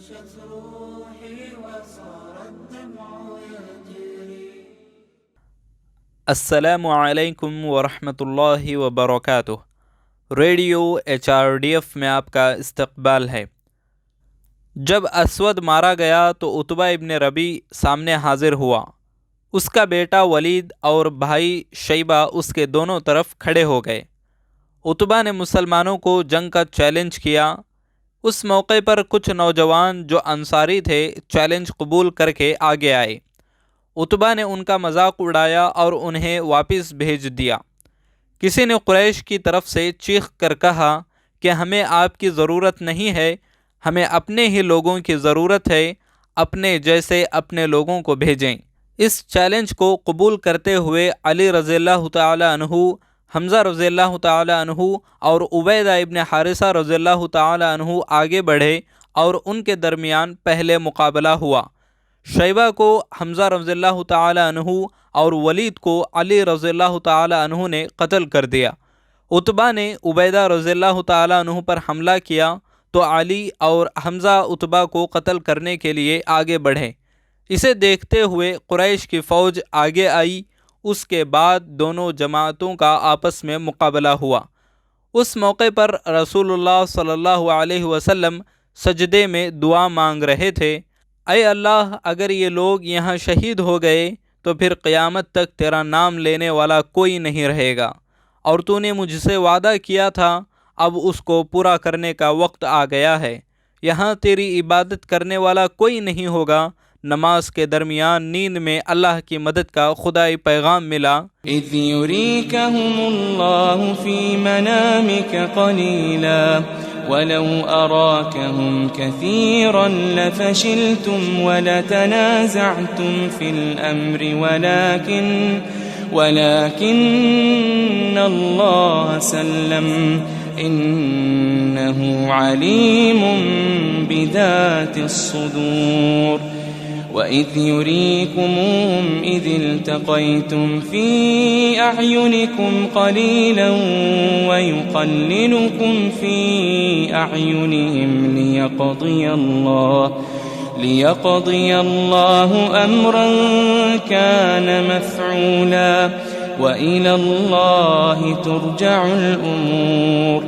نشت روحي وصار الدمع يجري. السلام علیکم ورحمۃ اللہ وبرکاتہ۔ ریڈیو HRDF میں آپ کا استقبال ہے۔ جب اسود مارا گیا تو عتبہ ابن ربی سامنے حاضر ہوا۔ اس کا بیٹا ولید اور بھائی شیبہ اس کے دونوں طرف کھڑے ہو گئے۔ عتبہ نے مسلمانوں کو جنگ کا چیلنج کیا۔ اس موقع پر کچھ نوجوان جو انصاری تھے چیلنج قبول کر کے آگے آئے۔ عتبہ نے ان کا مذاق اڑایا اور انہیں واپس بھیج دیا۔ کسی نے قریش کی طرف سے چیخ کر کہا کہ ہمیں آپ کی ضرورت نہیں ہے، ہمیں اپنے ہی لوگوں کی ضرورت ہے، اپنے جیسے اپنے لوگوں کو بھیجیں۔ اس چیلنج کو قبول کرتے ہوئے علی رضی اللہ تعالی عنہ، حمزہ رضی اللہ تعالی عنہ اور عبیدہ ابن حارثہ رضی اللہ تعالی عنہ آگے بڑھے اور ان کے درمیان پہلے مقابلہ ہوا۔ شیبہ کو حمزہ رضی اللہ تعالی عنہ اور ولید کو علی رضی اللہ تعالی عنہ نے قتل کر دیا۔ عتبہ نے عبیدہ رضی اللہ تعالی عنہ پر حملہ کیا تو علی اور حمزہ عتبہ کو قتل کرنے کے لیے آگے بڑھے۔ اسے دیکھتے ہوئے قریش کی فوج آگے آئی۔ اس کے بعد دونوں جماعتوں کا آپس میں مقابلہ ہوا۔ اس موقع پر رسول اللہ صلی اللہ علیہ وسلم سجدے میں دعا مانگ رہے تھے، اے اللہ، اگر یہ لوگ یہاں شہید ہو گئے تو پھر قیامت تک تیرا نام لینے والا کوئی نہیں رہے گا، اور تو نے مجھ سے وعدہ کیا تھا، اب اس کو پورا کرنے کا وقت آ گیا ہے۔ یہاں تیری عبادت کرنے والا کوئی نہیں ہوگا۔ نماز کے درمیان نیند میں اللہ کی مدد کا خدائی پیغام ملا۔ اذ يريكهم الله في منامك قليلا ولو أراكهم كثيرا لفشلتم ولتنازعتم في الأمر ولكن الله سلم إنه عليم بذات الصدور. وَإِذْ يُرِيكُمُهُمْ إِذِ الْتَقَيْتُمْ فِي أَعْيُنِكُمْ قَلِيلًا وَيُقَلِّلُكُمْ فِي أَعْيُنِهِمْ لِيَقْضِيَ اللَّهُ أَمْرًا كَانَ مَفْعُولًا وَإِلَى اللَّهِ تُرْجَعُ الْأُمُورُ.